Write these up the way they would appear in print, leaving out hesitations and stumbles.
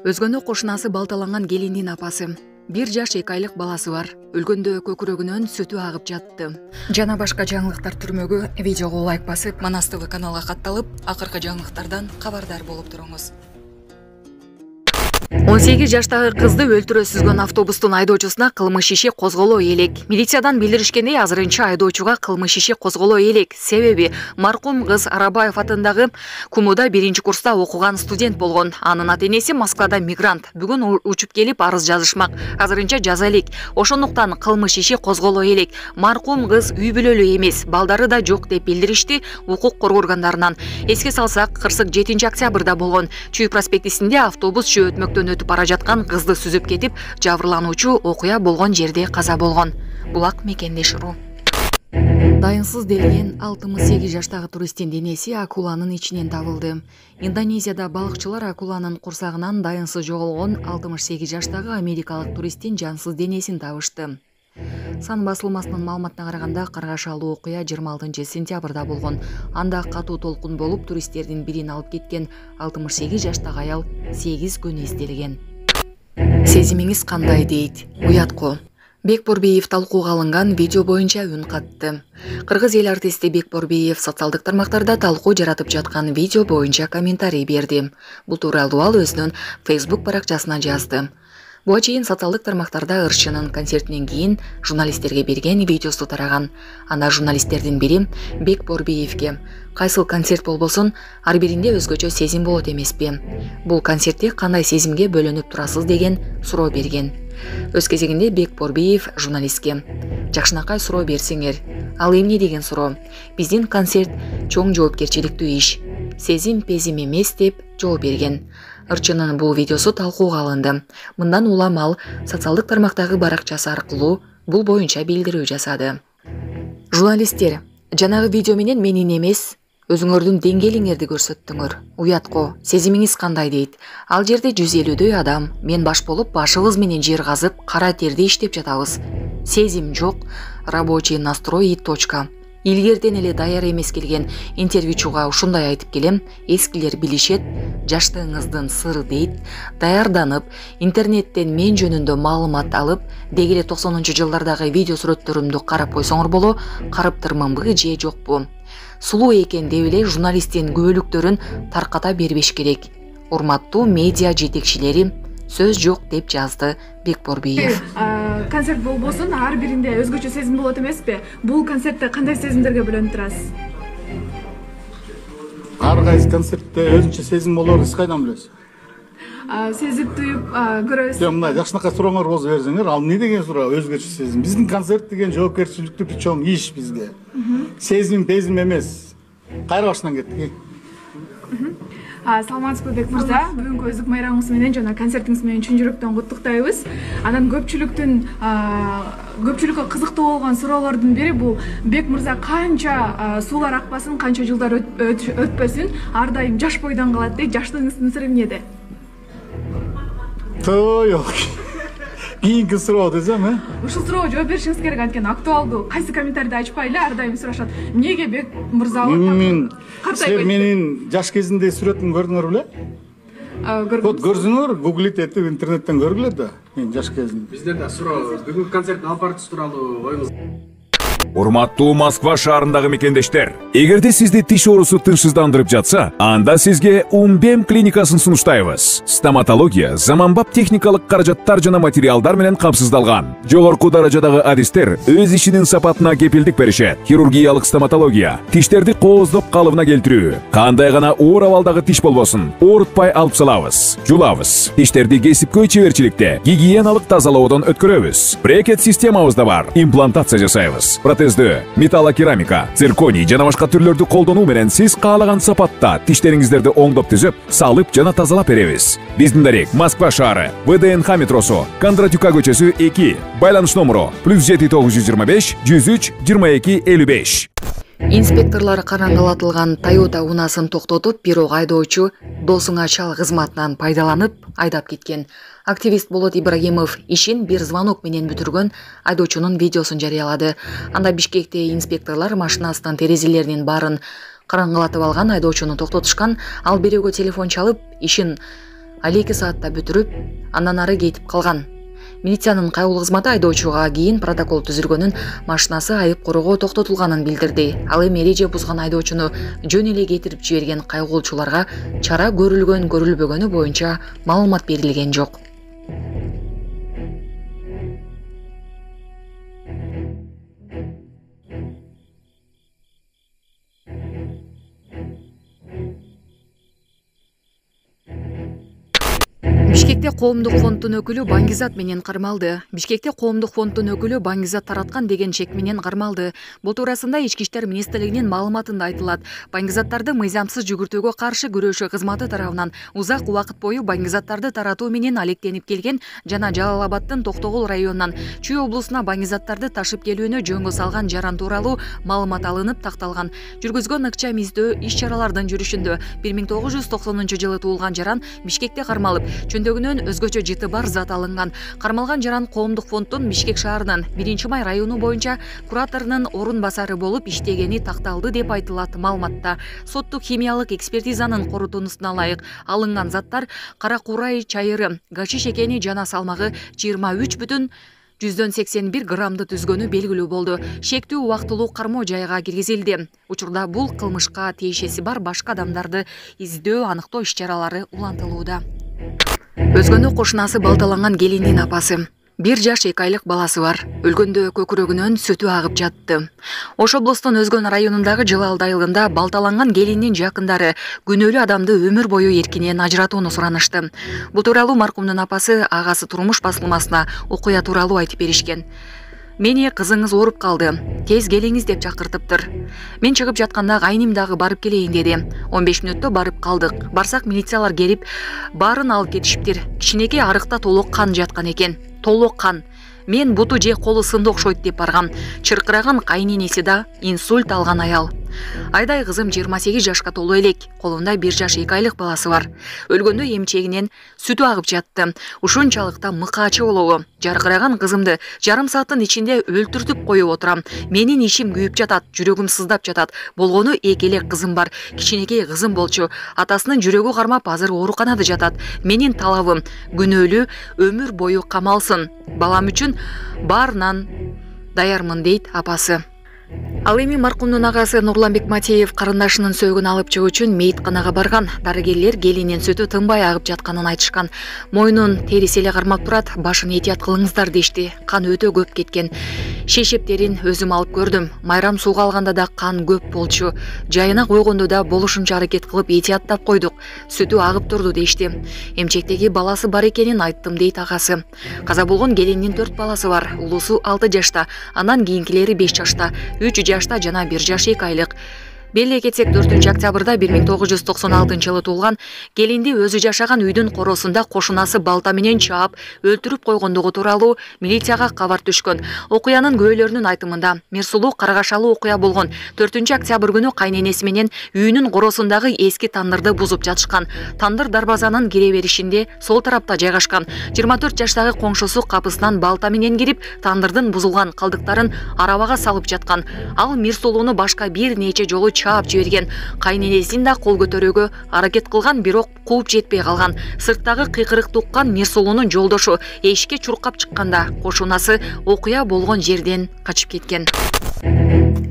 Өзгөнө кошунасы балталанган келиндин апасы. 1 жаш 2 айлык баласы бар. Өлгөндө көкүрөгүнөн сүтү агып жатты. Жана башка жаңылыктар түрмөгү видеого лайк басып, Манас ТВ каналга катталып, акыркы жаңылыктардан кабардар болуп туруңуз. 18 жаштагы кызды өлтүрө сүзгөн автобустун айдоочусуна кылмыш иши козголо элек. Милициядан билдиришкендей, азырынча айдоочуга кылмыш иши козголо элек. Себеби маркум кыз Арабаев атындагы КУМУда 1-курста окуган студент болгон. Анын ата-энеси Москвада мигрант. Бүгүн учуп келип арыз жазышмак. Азырынча жаза элек. Ошондуктан кылмыш иши козголо элек. Маркум кыз үй бүлөлүү эмес, балдары да жок деп билдиришти укук коргоо органдарынан. Эске салсак, кырсык 7 октябрда болгон. Чүй проспектисинде автобус чөө өтмөктөн өтүп бара жаткан кызды сүзүп кетип, жабырлануучу окуя болгон жерде каза болгон. Булак мекенде шуруу. Дайынсыз делген 68 жаштагы туристтин денеси акуланын ичинен табылды. Индонезияда балыкчылар акуланын курсагынан дайынсыз жоголгон 68 жаштагы америкалык туристтин жансыз денесин табышты. Сан басылмасынын маалыматына караганда, каргашалуу окуя 26 сентябрда болгон. Анда катуу толкун болуп, туристтердин бирин алып кеткен 68 жаштагы аял 8 күн изделген. Сезимиңиз кандай дейт? Уятко. Бекборбиев талкууга алынган видео боюнча үн катты. Кыргыз эл артисти Бекборбиев социалдык тармактарда талкуу жаратып жаткан видео боюнча комментарий берди. Бул тууралуу ал өзүнүн Facebook баракчасына жазды. Буга чейин социалдык тармактарда ырчынын концертинен кийин журналисттерге берген видеосу тараган. Анда журналисттердин бири Бекборбиевке: "Кайсыл концерт болбосун, ар биринде өзгөчө сезим болот эмеспи? Бул концертте кандай сезимге бөлөнүп турасыз?" деген суроо берген. Өз кезегинде Бекборбиев журналистке: "Жакшынакай суроо берсеңер, ал эмне деген суроо? Биздин концерт чоң жоопкерчиликтүү иш. Сезим пезим эмес" деп жооп берген. Ырчынын бул видеосу талкууга алынды. Мындан улам ал социалдык тармактагы баракчасы аркылуу бул боюнча билдирүү жасады. Журналисттер, жанагы видео менен менин эмес, өзүңөрдүн деңгээлиңерди көрсөттүңөр. Уятко, сезимиңиз кандай дейт? Ал жерде 150дөй адам, мен баш болуп, башыбыз менен жер казып, кара терде иштеп жатабыз. Сезим жок, рабочий настрой и точка. Илгерден эле даяр эмес келген интервьючуга ушундай айтып келем: эскилер билишет, жаштыгыңыздын сыры дейт. Даярданып, интернеттен мен жөнүндө маалымат алып, деги эле 90-жылдардагы видео сүрөттөрүмдү карап койсоңор боло, карыптырмынбы же жокпу? Сулуу экен деп эле журналисттин күбөлүктөрүн тарката бербеш керек. Урматтуу медиа жетекчилери, сөз жок деп жазды Бекборбиев. Концерт болбосун, ар биринде өзгөчө сезим болот эмеспи? Бул концертте кандай сезимдерге бөлөнүп турасыз? Ар кайсы концертте өзүнчө сезим болор, сиз кайдан билесиз? Сезип туюп көрөбүз. Жок, мына жакшынакай сурооңор болсо берсеңер, ал эмне деген суроо? Өзгөчө сезим. Биздин концерт деген жоопкерчиликтүү чоң иш бизге. Сезим, безим эмес. Кайра башынан кеттик. Саламатсызбы Бек мырза, бүгүнкү өздүк майрамыңыз менен жана концертиңиз менен чын жүрөктөн куттуктайбыз. Анан көпчүлүккө кызыктуу болгон суроолордун бири бул: Бек мырза канча суулар акпасын, канча жылдар өтпөсүн, ар дайым жаш бойдон калат дейт. Жаштыгыңыздын сыры эмнеде? Жок. Кийинки суроо десем, Ушул суроого жооп беришиңиз керек, анткени актуалдуу. Кайсы комментарийди ачпайлы, ар дайым сурашат. Эмнеге Бек мырза силер менин жаш кезинде сүрөтүмдү көрдүңөр беле? Вот көрсөңөр, гуглит этип интернеттен көргүлө да. Мен жаш кезимде. Биздер да суроо, бүгүнкү концерттин алып баруу тууралуу оюңуз. Урматтуу Москва шаарындагы мекендештер, эгерде сизди тиш оорусу тынчсыздандырып жатса, анда сизге Умбем клиникасын сунуштайбыз. Стоматология заманбап техникалык каражаттар жана материалдар менен камсыздалган. Жогорку даражадагы адистер өз ишинин сапатына кепилдик беришет. Хирургиялык стоматология, тиштерди кооздоп калыбына келтирүү. Кандай гана оор абалдагы тиш болбосун, оорутпай алып салабыз, жулабыз. Тиштерди кесипкөй чеберчиликте, гигиеналык тазалоодон өткөрөбүз. Брекет системабыз да бар, имплантация жасайбыз. Протездөө, металлокерамика, цирконий жана башка түрлөрдү колдонуу менен сиз каалаган сапатта тиштериңиздерди оңдоп түзөп, салып жана тазалап беребиз. Биздин дарек Москва шаары, ВДНХ метросу, Кондратюка көчөсү 2, байланыш номеру +7 925 103 22 55. Инспекторлар караңгылатылган Toyota унасын токтотуп, бирок айдоочу досуңа чал кызматынан пайдаланып айдап кеткен. Активист Болот Ибрагимов ишин бир звонок менен бүтүргөн айдоочунун видеосун жарыялады. Анда Бишкекте инспекторлар машинасынын терезелеринин баарын караңгылатып алган айдоочуну токтотушкан. Ал бирөөгө телефон чалып, ишин ал 2 саатта бүтүрүп андан ары кетип калган. Милициянын кайгылуу кызматы айдоочуга кийин протокол түзүлгөнүн, машинасы айып корого токтотулганын билдирди. Ал эми эреже бузган айдоочуну жөн эле кетирип жиберген кайгылуучуларга чара көрүлгөн көрүлбөгөнү боюнча маалымат берилген жок. Бишкекте коомдук фонддун өкүлү Баңгизат менен кармалды. Бишкекте коомдук фонддун өкүлү Баңгизат тараткан деген чек менен кармалды. Бул туурасында Ички иштер министрлигинин маалыматында айтылат. Баңгизаттарды мыйзамсыз жүгүртүүгө каршы күрөшүү кызматы тарабынан узак убакыт бою баңгизаттарды таратуу менен алектенип келген жана Жалал Абаддын Токтогул районунан Чүй облусуна баңгизаттарды ташып келүүнү жөнгө салган жаран тууралуу маалымат алынып такталган. Жүргүзгөн ыкчам издөө иш-чаралардын жүрүшүндө 1990-жылы туулган жаран Бишкекте кармалып, чөндөгүнөн өзгөчө жыты бар зат алынган. Кармалган жаран коомдук фонддун Бишкек шаарынын 1-май району боюнча кураторунун орун басары болуп иштегени такталды деп айтылат маалыматта. Соттук химиялык экспертизанын корутуусуна ылайык алынган заттар кара курай чайыры, гашиш экени жана салмагы 23,81 граммды түзгөнү белгилүү болду. Шектүү убактылуу кармоо жайга киргизилди. Учурда бул кылмышка тиешеси бар башка адамдарды издөө, аныктоо иш-чаралары улантылууда. Өзгөнү кошунасы балталанган келиндин апасы. 1 жаш 2 айлык баласы бар. Өлгөндө көкүрөгүнөн сүтү агып жатты. Ош облустун Өзгөн районундагы Жылалды айылында балталанган келиндин жакындары күнөөлүү адамды өмүр бою эркинен ажыратууну суранышты. Бул тууралуу маркумдун апасы агасы турмуш басылмасына окуя тууралуу айтып беришкен. Мени кызыңыз ооруп калды. Тез келиңиз деп чакыртыптыр. Мен чыгып жатканда кайным дагы барып келейин деди. 15 мүнөттө барып калдык. Барсак милициялар келип, баарын алып кетиштир. Кичинекей арыкта толок кан жаткан экен. Толок кан. Мен буту же колу сынды окшойт деп баргам. Чыркыраган кайненеси да инсульт алган аял. Айдай кызым 28 жашка толуу элек. Колунда 1 жаш 2 айлык баласы бар. Өлгөндө эмчегинен сүтү агып жатты. Ушунчалыкта мыкаачы болобу. Жаркыраган кызымды жарым сааттын ичинде өлтүртүп коюп отурам. Менин ишим күйүп жатат, жүрөгүм сыздап жатат. Болгону 2 элек кызым бар. Кичинекей кызым болчу. Атасынын жүрөгү кармап азыр ооруканада жатат. Менин талабым күнөөлүү өмүр бою камалсын. Балам үчүн баарынан даярмын дейт апасы. Ал эми маркумдун агасы Нурланбек Матеев карындашынын сөөгүн алып чыгуу үчүн мейитканага барган. Дарыгерлер келинин сүтү тынбай агып жатканын айтышкан. Мойнун териси эле кармап турат, башын этият кылыңыздар дешти. Кан өтө көп кеткен. Шешептерин өзүм алып көрдүм. Майрам сууга алганда да кан көп болчу. Жайына койгондо да болушунча аракет кылып этияттап койдук. Сүтү агып турду дешти. Эмчектеги баласы бар экенин айттым дейт агасы. Каза болгон келиндин 4 баласы бар. Улусу 6 жашта, андан кийинкилери 5 жашта, 3 жашта жана 1 жаш 2 айлык. Беле кетсек 4-октябрда 1996-жылы туулган келинди өзү жашаган үйдүн коросунда кошунасы балта менен чаап өлтүрүп койгондугу тууралуу милицияга кабар түшкөн. Окуянын күбөлөрүнүн айтымында Мирсулуу каргашалуу окуя болгон. 4-октябрь күнү кайненеси менен үйүнүн коросундагы эски тандырды бузуп жатышкан. Тандыр дарбазанын кире беришинде сол тарапта жайгашкан. 24 жаштагы коңшусу капысынан балта менен кирип, тандырдын бузулган калдыктарын арабага салып жаткан. Ал Мирсулууну башка бир нече жолу чаап жиберген. Кайненесин да кол көтөрүүгө аракет кылган, бирок кууп жетпей калган. Сырттагы кыйкырыкты уккан Мирсулуунун жолдошу эшикке чуркап чыкканда кошунасы окуя болгон жерден качып кеткен.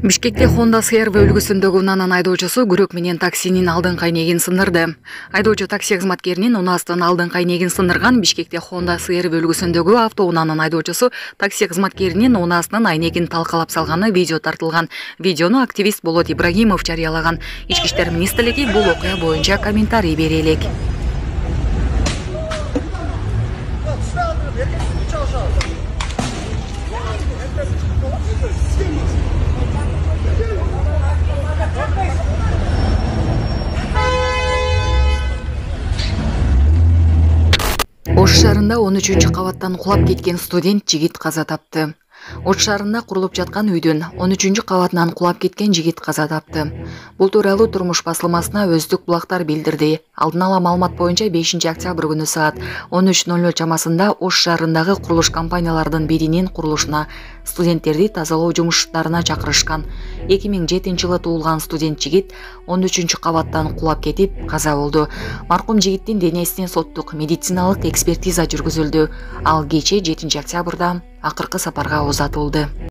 Бишкекте Honda CR-V үлгүсүндөгү унаанын айдоочусу күрөк менен таксинин алдыңкы айнегин сындырды. Айдоочу такси кызматкеринин унаастын алдыңкы айнегин сындырган. Бишкекте Honda CR-V үлгүсүндөгү автоунаанын айдоочусу такси кызматкеринин унаасынын айнегин талкалап салганы видео тартылган. Видеону активист Болот Ибрагимов жарыялаган. Ички иштер министрлиги бул окуя боюнча комментарий бере элек. Ош шаарында 13-кабаттан кулап кеткен студент жигит каза тапты. Ош шаарында курулуп жаткан үйдүн 13 кабатынан кулап кеткен жигит каза тапты. Бул тууралуу Турмуш басылмасына Өздүк булактар билдирди. Алдын ала маалымат боюнча 5 октябрь күнү саат 13:00 чамасында Ош шаарындагы курулуш компаниялардын биринин курулушуна студенттерди тазалоо жумуштарына чакырышкан. 2007-жылы туулган студент жигит 13 кабаттан кулап кетип каза болду. Маркум жигиттин денесине соттук медициналык экспертиза жүргүзүлдү. Ал кечээ 7 октябрда акыркы сапарга узатылды.